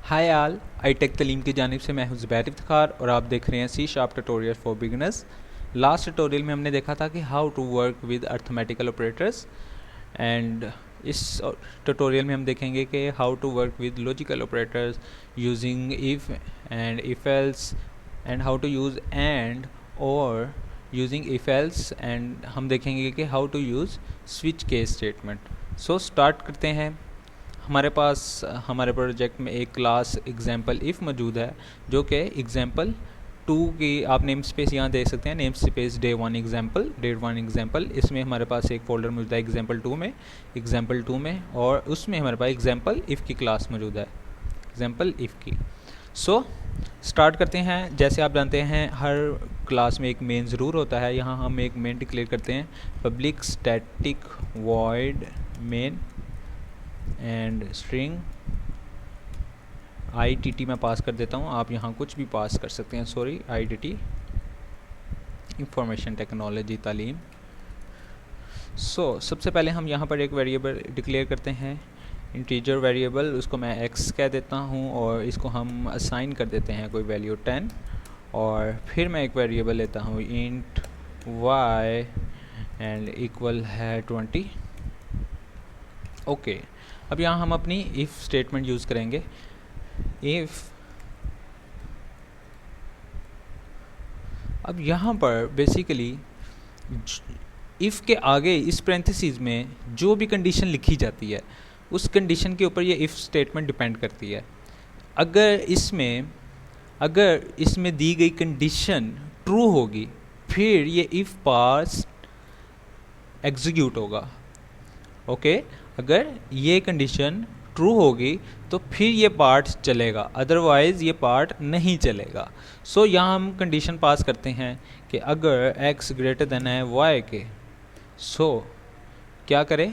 Hi all I take तलीम की जानिब से मैं हूं ज़ुबैर इफ्तिखार और आप देख रहे हैं C sharp tutorial for beginners. Last tutorial में हमने देखा था कि how to work with arithmetical operators and इस ट्यूटोरियल में हम देखेंगे कि how to work with logical operators using if and if else and how to use and or using if else and हम देखेंगे कि how to use switch case statement. So start करते हैं। हमारे पास हमारे प्रोजेक्ट में एक क्लास एग्जाम्पल इफ़ मौजूद है जो कि एग्जाम्पल 2 की आप नेम स्पेस यहाँ देख सकते हैं, नेम स्पेस डे 1 एग्जाम्पल। इसमें हमारे पास एक फ़ोल्डर मौजूद है एग्जाम्पल 2 में और उसमें हमारे पास एग्जाम्पल इफ़ की क्लास मौजूद है, एग्जाम्पल इफ़ की। सो स्टार्ट करते हैं। जैसे आप जानते हैं हर क्लास में एक मेन ज़रूर होता है। यहाँ हम एक मेन डिक्लेयर करते हैं, public static void main and string ITT मैं पास कर देता हूँ, आप यहाँ कुछ भी पास कर सकते हैं। सॉरी, ITT इंफॉर्मेशन टेक्नोलॉजी तालीम। सबसे पहले हम यहाँ पर एक वेरिएबल डिक्लेयर करते हैं, इंटीजर वेरिएबल, उसको मैं x कह देता हूँ और इसको हम असाइन कर देते हैं कोई वैल्यू 10 और फिर मैं एक वेरिएबल लेता हूँ इंट y एंड इक्वल है 20। ओके, अब यहाँ हम अपनी इफ़ स्टेटमेंट यूज़ करेंगे। इफ़, अब यहाँ पर बेसिकली इफ़ के आगे इस पैरेंथेसिस में जो भी कंडीशन लिखी जाती है उस कंडीशन के ऊपर ये इफ़ स्टेटमेंट डिपेंड करती है। अगर इसमें दी गई कंडीशन ट्रू होगी फिर ये इफ़ पास एग्जीक्यूट होगा। ओके, अगर ये कंडीशन ट्रू होगी तो फिर ये पार्ट चलेगा, अदरवाइज़ ये पार्ट नहीं चलेगा। यहाँ हम कंडीशन पास करते हैं कि अगर x ग्रेटर देन है y के, क्या करें,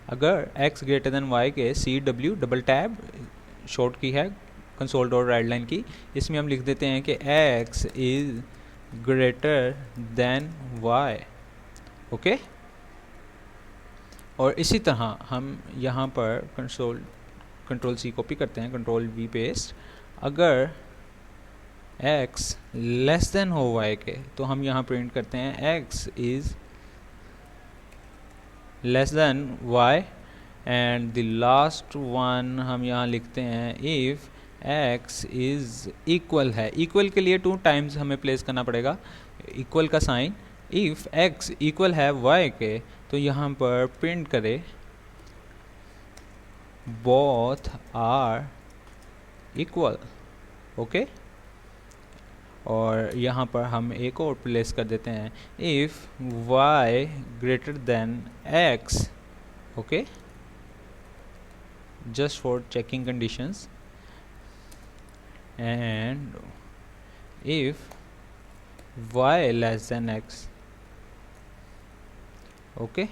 अगर x ग्रेटर देन y के CW डबल टैब शॉर्ट की है कंसोल डॉट राइट लाइन की, इसमें हम लिख देते हैं कि x is greater than y। Okay, और इसी तरह हम यहाँ पर कंट्रोल C कॉपी करते हैं, कंट्रोल V पेस्ट। अगर x लेस देन हो y के तो हम यहाँ प्रिंट करते हैं x is less than y and the last one हम यहाँ लिखते हैं इफ़ x इज़ इक्वल है। इक्वल के लिए 2 टाइम्स हमें प्लेस करना पड़ेगा इक्वल का साइन। इफ़ x इक्वल है y के तो यहाँ पर प्रिंट करें बोथ आर इक्वल। ओके, और यहाँ पर हम एक और प्लेस कर देते हैं if y greater than x। Okay, just for checking conditions, and if y less than x। Okay,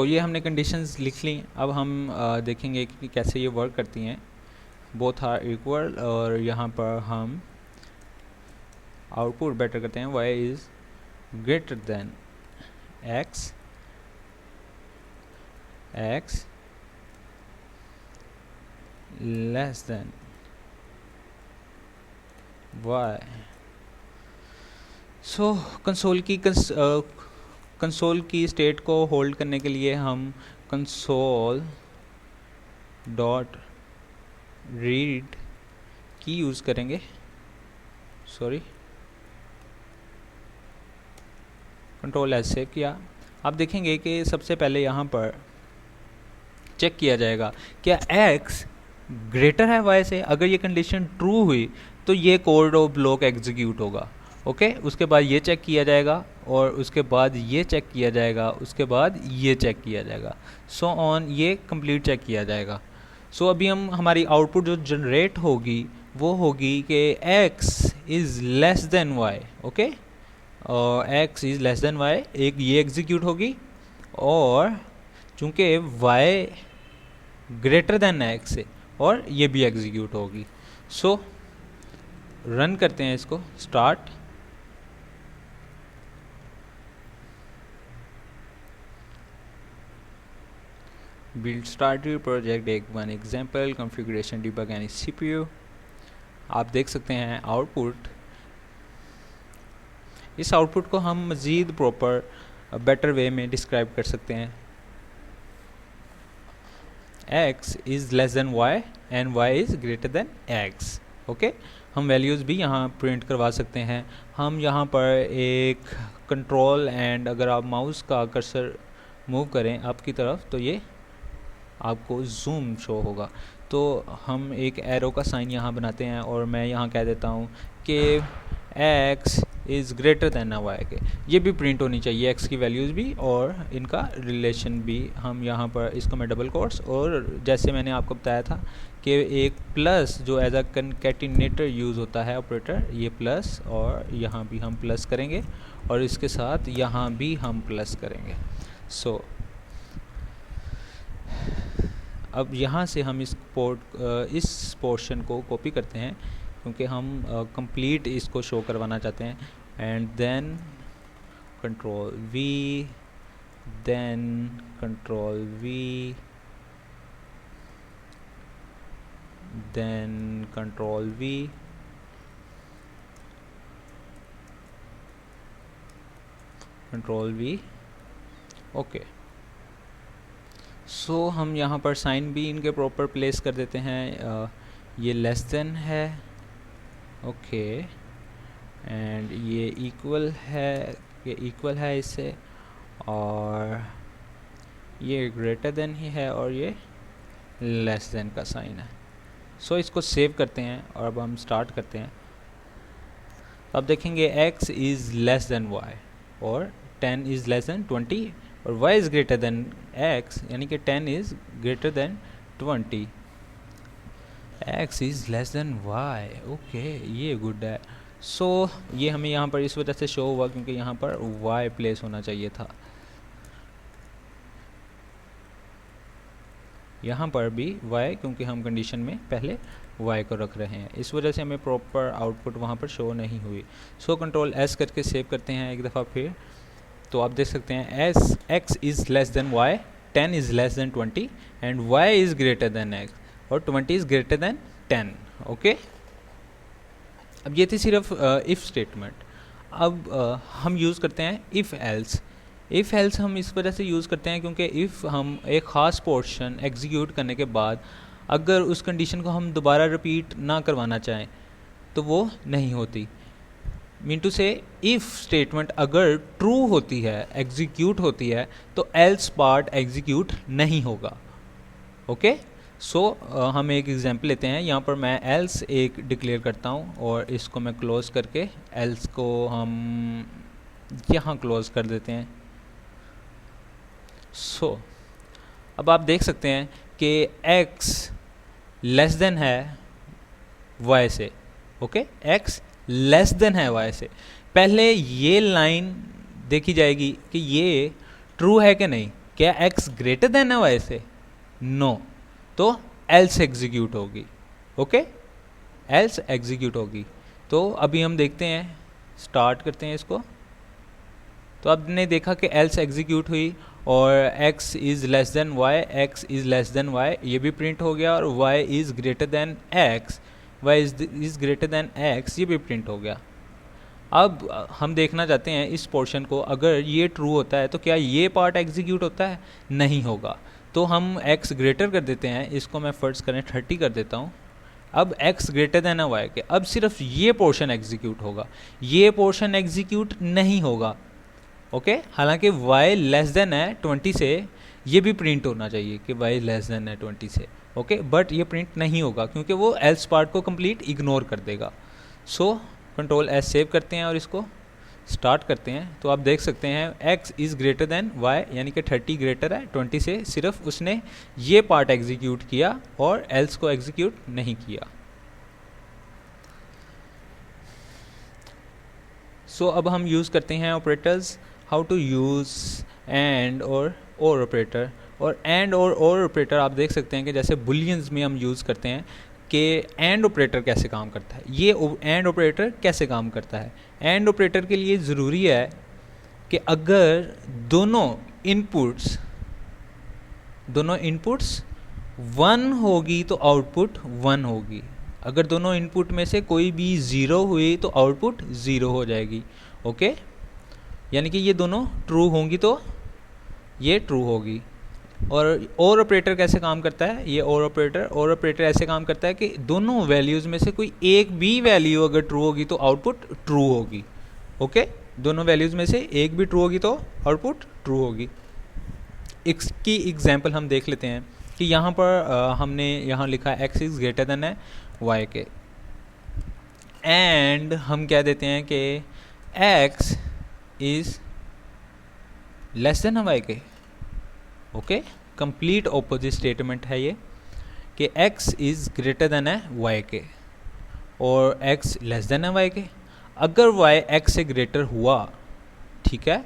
ये हमने कंडीशंस लिख ली। अब हम देखेंगे कि कैसे ये वर्क करती हैं। बोथ आर इक्वल और यहाँ पर हम आउटपुट बेटर करते हैं y is greater than x less than y। Console की स्टेट को होल्ड करने के लिए हम कंसोल डॉट रीड की यूज़ करेंगे। सॉरी, कंट्रोल एस सेव किया। आप देखेंगे कि सबसे पहले यहाँ पर चेक किया जाएगा क्या x ग्रेटर है y से। अगर ये कंडीशन ट्रू हुई तो ये कोड और ब्लॉक एग्जीक्यूट होगा। ओके, उसके बाद ये चेक किया जाएगा और उसके बाद ये चेक किया जाएगा, उसके बाद ये चेक किया जाएगा, ऑन ये कंप्लीट चेक किया जाएगा। अभी हमारी आउटपुट जो जनरेट होगी वो होगी कि x is less than y। Okay, और x is less than y, एक ये एग्जीक्यूट होगी और चूँकि y ग्रेटर देन x है और ये भी एग्जीक्यूट होगी। रन करते हैं इसको, start. build started project, take one example, configuration debug any CPU। आप देख सकते हैं आउटपुट। इस आउटपुट को हम मज़ीद प्रॉपर बेटर वे में डिस्क्राइब कर सकते हैं। x is less than y and y is greater than x। Okay, हम वैल्यूज़ भी यहाँ प्रिंट करवा सकते हैं। हम यहाँ पर एक कंट्रोल एंड अगर आप माउस का कर्सर मूव करें आपकी तरफ तो ये आपको जूम शो होगा। तो हम एक एरो का साइन यहाँ बनाते हैं और मैं यहाँ कह देता हूँ कि x is greater than y के। ये भी प्रिंट होनी चाहिए x की वैल्यूज़ भी और इनका रिलेशन भी। हम यहाँ पर इसको मैं डबल कोट्स और जैसे मैंने आपको बताया था कि एक प्लस जो एज अ कंकैटिनेटर यूज़ होता है ऑपरेटर, ये प्लस और यहाँ भी हम प्लस करेंगे और इसके साथ यहाँ भी हम प्लस करेंगे। सो अब यहाँ से हम इस पोर्शन को कॉपी करते हैं क्योंकि हम कंप्लीट इसको शो करवाना चाहते हैं। And then control V, then control V, then control V, control V। Okay, so हम यहाँ पर साइन भी इनके प्रॉपर प्लेस कर देते हैं। ये लेस देन है, ओके, एंड ये इक्वल है, ये इक्वल है इससे, और ये ग्रेटर देन ही है और ये लेस देन का साइन है। सो इसको सेव करते हैं और अब हम स्टार्ट करते हैं। अब देखेंगे x is less than y और 10 इज़ लेस देन 20 और y is greater than x, यानी कि 10 is greater than 20। x is less than y, okay, ये गुड है। सो ये हमें यहाँ पर इस वजह से शो हुआ क्योंकि यहाँ पर y प्लेस होना चाहिए था। यहाँ पर भी y, क्योंकि हम कंडीशन में पहले y को रख रहे हैं, इस वजह से हमें प्रॉपर आउटपुट वहाँ पर शो नहीं हुई। सो कंट्रोल S करके सेव करते हैं एक दफ़ा फिर। तो आप देख सकते हैं x is less than y, 10 is less than 20 and y is greater than x और 20 इज़ ग्रेटर देन 10। ओके, अब ये थी सिर्फ इफ़ स्टेटमेंट। अब हम यूज़ करते हैं इफ़ एल्स। इफ़ एल्स हम इस वजह से यूज़ करते हैं क्योंकि इफ़ हम एक ख़ास पोर्शन एग्जीक्यूट करने के बाद अगर उस कंडीशन को हम दोबारा रिपीट ना करवाना चाहें तो वो नहीं होती। मीन टू से इफ़ स्टेटमेंट अगर ट्रू होती है, एग्जीक्यूट होती है, तो एल्स पार्ट एग्जीक्यूट नहीं होगा। ओके, सो हम एक एग्जांपल लेते हैं। यहाँ पर मैं एल्स एक डिक्लेयर करता हूँ और इसको मैं क्लोज करके एल्स को हम यहाँ क्लोज कर देते हैं। सो अब आप देख सकते हैं कि x लेस देन है y से। ओके, x लेस देन है y से। पहले ये लाइन देखी जाएगी कि ये ट्रू है कि नहीं, क्या x ग्रेटर देन है y से, नो, तो एल्स एग्जीक्यूट होगी। ओके, एल्स एग्जीक्यूट होगी। तो अभी हम देखते हैं, स्टार्ट करते हैं इसको। तो आपने देखा कि एल्स एग्जीक्यूट हुई और x is less than y, x is less than y, ये भी प्रिंट हो गया, और y is greater than x, y is greater than x, ये भी प्रिंट हो गया। अब हम देखना चाहते हैं इस पोर्शन को, अगर ये ट्रू होता है तो क्या ये पार्ट एग्जीक्यूट होता है, नहीं होगा। तो हम x ग्रेटर कर देते हैं, इसको मैं फर्स्ट करें 30 कर देता हूँ। अब x ग्रेटर देन है y के, अब सिर्फ ये पोर्शन एग्जीक्यूट होगा, ये पोर्शन एग्जीक्यूट नहीं होगा। ओके, हालांकि y लेस देन है 20 से, ये भी प्रिंट होना चाहिए कि y लेस देन है 20 से। ओके, बट ये प्रिंट नहीं होगा क्योंकि वो एल्स पार्ट को कंप्लीट इग्नोर कर देगा। सो कंट्रोल S सेव करते हैं और इसको स्टार्ट करते हैं। तो आप देख सकते हैं x is greater than y, यानी कि 30 ग्रेटर है 20 से, सिर्फ उसने ये पार्ट एग्जीक्यूट किया और एल्स को एग्जीक्यूट नहीं किया। सो अब हम यूज़ करते हैं operators, how to use and or operator. और एंड और ऑपरेटर आप देख सकते हैं कि जैसे बुलियंस में हम यूज़ करते हैं कि एंड ऑपरेटर कैसे काम करता है। ये एंड ऑपरेटर कैसे काम करता है, एंड ऑपरेटर के लिए ज़रूरी है कि अगर दोनों इनपुट्स दोनों इनपुट्स 1 होगी तो आउटपुट 1 होगी, अगर दोनों इनपुट में से कोई भी 0 हुई तो आउटपुट 0 हो जाएगी। ओके, यानी कि ये दोनों ट्रू होंगी तो ये ट्रू होगी। और ऑपरेटर कैसे काम करता है, ये और ऑपरेटर ऐसे काम करता है कि दोनों वैल्यूज़ में से कोई एक भी वैल्यू अगर ट्रू होगी तो आउटपुट ट्रू होगी। ओके, दोनों वैल्यूज़ में से एक भी ट्रू होगी तो आउटपुट ट्रू होगी। इसकी एग्जांपल हम देख लेते हैं कि यहाँ पर हमने यहाँ लिखा x इज़ ग्रेटर देन है y के, एंड हम कह देते हैं कि x is less than y के। ओके, कंप्लीट ऑपोजिट स्टेटमेंट है ये कि x इज़ ग्रेटर देन है y के और x लेस देन है y के। अगर y x से ग्रेटर हुआ, ठीक है,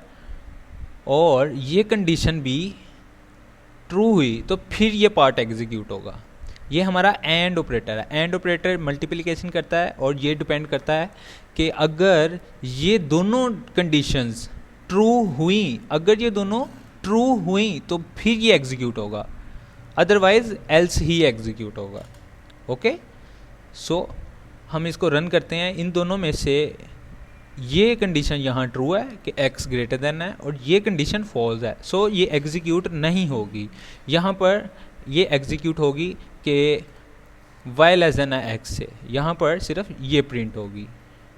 और ये कंडीशन भी ट्रू हुई तो फिर ये पार्ट एग्जीक्यूट होगा। ये हमारा एंड ऑपरेटर है। एंड ऑपरेटर मल्टीप्लिकेशन करता है और ये डिपेंड करता है कि अगर ये दोनों कंडीशंस ट्रू हुई, अगर ये दोनों ट्रू हुई तो फिर ये एग्जीक्यूट होगा, अदरवाइज एल्स ही एग्जीक्यूट होगा। ओके, सो हम इसको रन करते हैं। इन दोनों में से ये कंडीशन यहाँ ट्रू है कि x ग्रेटर देन है और ये कंडीशन फॉल्स है, सो ये एग्जीक्यूट नहीं होगी। यहाँ पर ये एग्जीक्यूट होगी कि y लेस देन है x से, यहाँ पर सिर्फ ये प्रिंट होगी।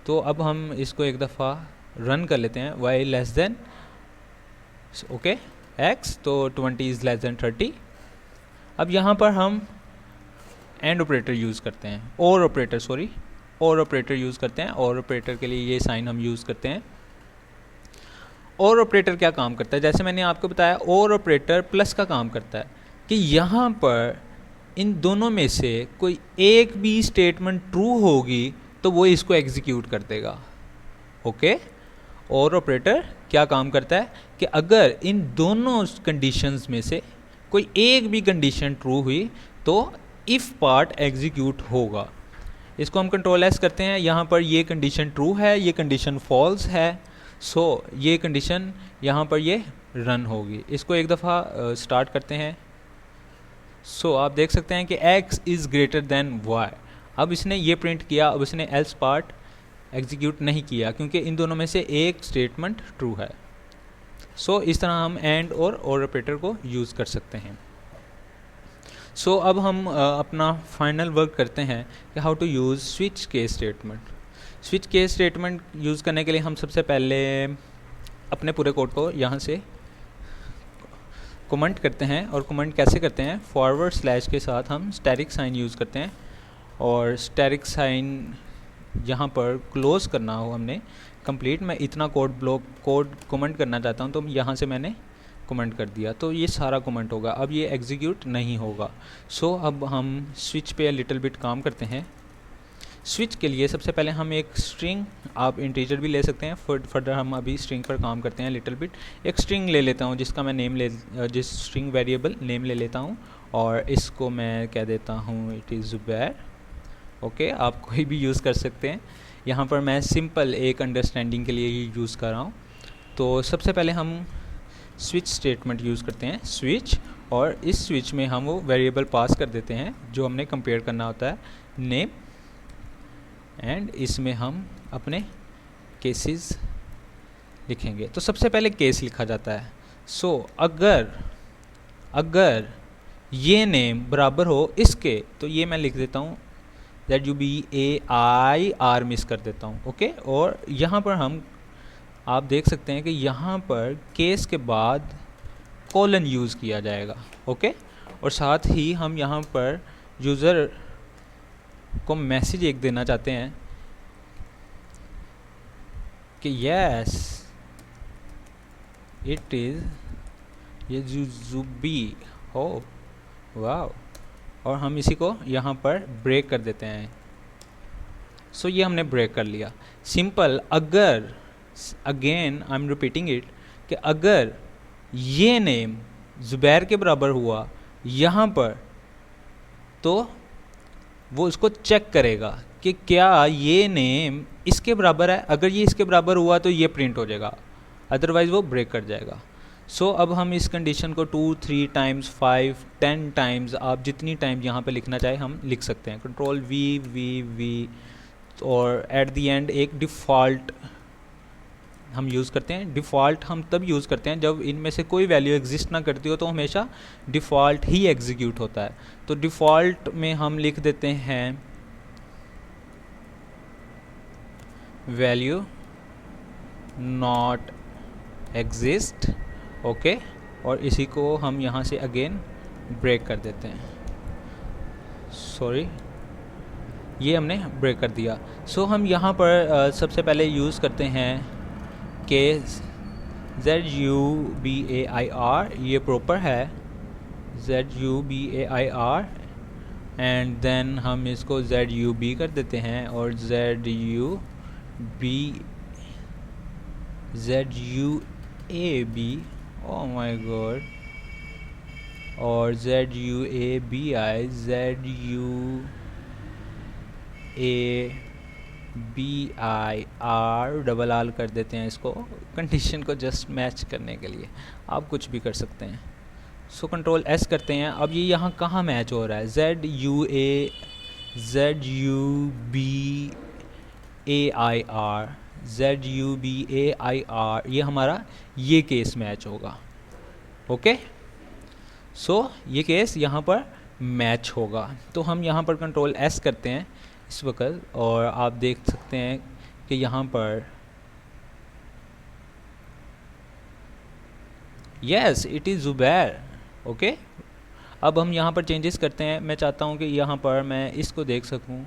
तो अब हम इसको एक दफ़ा रन कर लेते हैं। y less than okay x, तो 20 इज़ लेस देन 30। अब यहाँ पर हम एंड ऑपरेटर यूज़ करते हैं, और ऑपरेटर यूज़ करते हैं। और ऑपरेटर के लिए ये साइन हम यूज़ करते हैं। और ऑपरेटर क्या काम करता है, जैसे मैंने आपको बताया, और ऑपरेटर प्लस का काम करता है कि यहाँ पर इन दोनों में से कोई एक भी स्टेटमेंट ट्रू होगी तो वो इसको एग्जीक्यूट कर देगा। ओके, और ऑपरेटर क्या काम करता है कि अगर इन दोनों कंडीशंस में से कोई एक भी कंडीशन ट्रू हुई तो इफ़ पार्ट एग्जीक्यूट होगा। इसको हम कंट्रोल एस करते हैं। यहाँ पर ये कंडीशन ट्रू है, ये कंडीशन फॉल्स है, सो ये कंडीशन यहाँ पर ये रन होगी। इसको एक दफ़ा स्टार्ट करते हैं। सो आप देख सकते हैं कि x is greater than y। अब इसने ये प्रिंट किया, अब इसने एल्स पार्ट एग्जीक्यूट नहीं किया क्योंकि इन दोनों में से एक स्टेटमेंट ट्रू है। सो इस तरह हम एंड और ऑपरेटर को यूज़ कर सकते हैं। सो अब हम अपना फाइनल वर्क करते हैं कि how to use switch case statement. Switch case statement use करने के लिए हम सबसे पहले अपने पूरे कोड को यहाँ से कमेंट करते हैं। और कमेंट कैसे करते हैं, फॉरवर्ड स्लैश के साथ हम स्टैटिक साइन यूज़ करते हैं। और स्टैटिक साइन यहाँ पर क्लोज़ करना हो हमने कंप्लीट, मैं इतना कोड कमेंट करना चाहता हूँ तो यहाँ से मैंने कमेंट कर दिया, तो ये सारा कमेंट होगा। अब ये एग्जीक्यूट नहीं होगा। सो अब हम स्विच पे लिटिल बिट काम करते हैं। स्विच के लिए सबसे पहले हम एक स्ट्रिंग, आप इंटीजर भी ले सकते हैं, फर्दर हम अभी स्ट्रिंग पर काम करते हैं लिटिल बिट। एक स्ट्रिंग ले लेता हूँ जिसका मैं जिस स्ट्रिंग वेरिएबल नेम ले लेता हूँ और इसको मैं कह देता हूँ इट इज़ ज़ुबैर। ओके, आप कोई भी यूज़ कर सकते हैं। यहाँ पर मैं सिंपल एक अंडरस्टैंडिंग के लिए ही यूज़ कर रहा हूँ। तो सबसे पहले हम स्विच स्टेटमेंट यूज़ करते हैं, स्विच, और इस स्विच में हम वो वेरिएबल पास कर देते हैं जो हमने कंपेयर करना होता है, नेम, एंड इसमें हम अपने केसेस लिखेंगे। तो सबसे पहले केस लिखा जाता है। सो अगर ये नेम बराबर हो इसके, तो ये मैं लिख देता हूँ ZUBAIR मिस कर देता हूँ। ओके, और यहाँ पर हम आप देख सकते हैं कि यहाँ पर केस के बाद कॉलन यूज़ किया जाएगा। ओके, और साथ ही हम यहाँ पर यूज़र को मैसेज एक देना चाहते हैं कि यस इट इज़ ये जुबी हो, वाह, और हम इसी को यहाँ पर ब्रेक कर देते हैं। सो ये हमने ब्रेक कर लिया। सिंपल, अगर again I am repeating it कि अगर ये नेम ज़ुबैर के बराबर हुआ यहाँ पर, तो वो इसको चेक करेगा कि क्या ये नेम इसके बराबर है। अगर ये इसके बराबर हुआ तो ये प्रिंट हो जाएगा, अदरवाइज़ वो ब्रेक कर जाएगा। सो अब हम इस कंडीशन को 2, 3 टाइम्स, 5, 10 टाइम्स, आप जितनी टाइम यहाँ पे लिखना चाहे हम लिख सकते हैं। कंट्रोल वी और एट द एंड एक डिफ़ॉल्ट हम यूज़ करते हैं। डिफ़ॉल्ट हम तब यूज़ करते हैं जब इनमें से कोई वैल्यू एग्जिस्ट ना करती हो, तो हमेशा डिफ़ॉल्ट ही एग्जीक्यूट होता है। तो डिफ़ॉल्ट में हम लिख देते हैं वैल्यू नॉट एग्जिस्ट, ओके, और इसी को हम यहाँ से अगेन ब्रेक कर देते हैं। सॉरी, ये हमने ब्रेक कर दिया। सो हम यहाँ पर सबसे पहले यूज़ करते हैं के ZUBAIR, ये प्रॉपर है ZUBAIR, एंड देन हम इसको ZUB कर देते हैं और ZUAB, ओह माय गॉड, और ZUABI, ZUABIR डबल आल कर देते हैं इसको, कंडीशन को जस्ट मैच करने के लिए। आप कुछ भी कर सकते हैं। सो कंट्रोल S करते हैं। अब ये यहाँ कहाँ मैच हो रहा है? ZUBAIR, ZUBAIR, ये हमारा ये केस मैच होगा, ओके। सो ये केस यहाँ पर मैच होगा। तो हम यहाँ पर कंट्रोल S करते हैं इस वक्त, और आप देख सकते हैं कि यहाँ पर yes it is Zubair, okay. अब हम यहाँ पर चेंजेस करते हैं। मैं चाहता हूँ कि यहाँ पर मैं इसको देख सकूँ,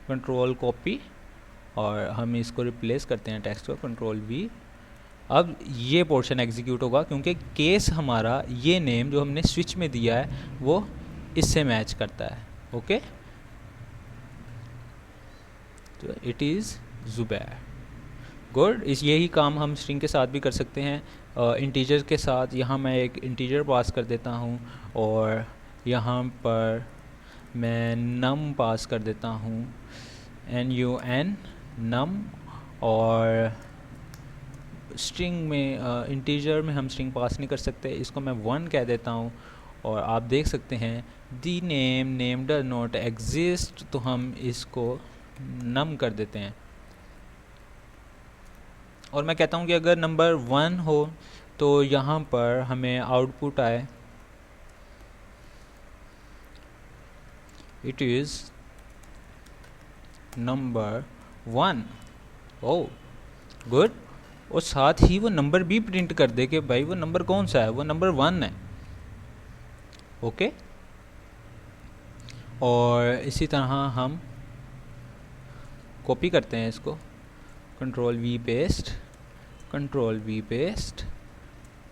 कंट्रोल कॉपी, और हम इसको रिप्लेस करते हैं टेक्स्ट को, कंट्रोल V। अब ये पोर्शन एग्जीक्यूट होगा क्योंकि केस हमारा ये नेम जो हमने स्विच में दिया है वो इससे मैच करता है, ओके। तो इट इज़ ज़ुबैर, गुड। यही काम हम स्ट्रिंग के साथ भी कर सकते हैं, इंटीजर के साथ। यहाँ मैं एक इंटीजर पास कर देता हूँ और यहाँ पर मैं नम पास कर देता हूँ, NUN, नम। और स्ट्रिंग में इंटीजर में हम स्ट्रिंग पास नहीं कर सकते, इसको मैं 1 कह देता हूँ। और आप देख सकते हैं the name does not exist, तो हम इसको नम कर देते हैं। और मैं कहता हूँ कि अगर नंबर 1 हो तो यहाँ पर हमें आउटपुट आए it is number 1, oh good. और साथ ही वो नंबर भी प्रिंट कर दे कि भाई वो नंबर कौन सा है, वो नंबर 1 है, ओके। और इसी तरह हम कॉपी करते हैं इसको, control V paste, control V paste,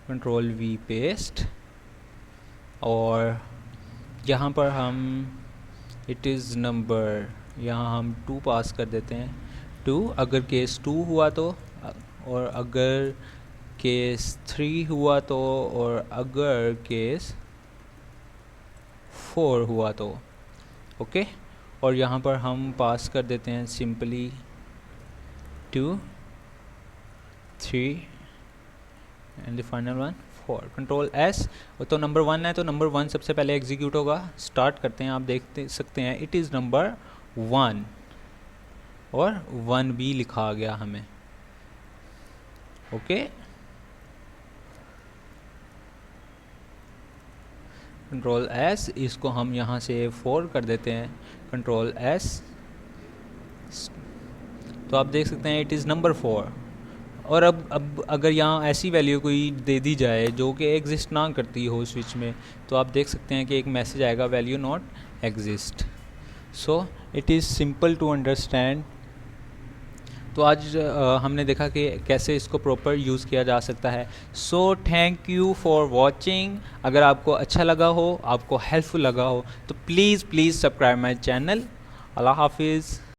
control V paste, और यहाँ पर हम इट इज़ नंबर, यहाँ हम 2 पास कर देते हैं, 2 अगर केस 2 हुआ तो, और अगर केस 3 हुआ तो, और अगर केस 4 हुआ तो, ओके। और यहाँ पर हम पास कर देते हैं simply 2, 3 and the final one 4, control S। तो नंबर 1 है तो नंबर 1 सबसे पहले एग्जीक्यूट होगा। स्टार्ट करते हैं, आप देख सकते हैं इट इज़ नंबर 1, और 1 भी लिखा गया हमें, ओके। कंट्रोल S, इसको हम यहाँ से 4 कर देते हैं, कंट्रोल S। तो आप देख सकते हैं इट इज़ नंबर 4। और अब अगर यहाँ ऐसी वैल्यू कोई दे दी जाए जो कि एग्जिस्ट ना करती हो स्विच में, तो आप देख सकते हैं कि एक मैसेज आएगा value not exist. So it is simple to understand. तो आज हमने देखा कि कैसे इसको प्रॉपर यूज़ किया जा सकता है। So thank you for watching. अगर आपको अच्छा लगा हो, आपको हेल्पफुल लगा हो, तो प्लीज़ सब्सक्राइब माई चैनल। अल्लाह हाफिज़।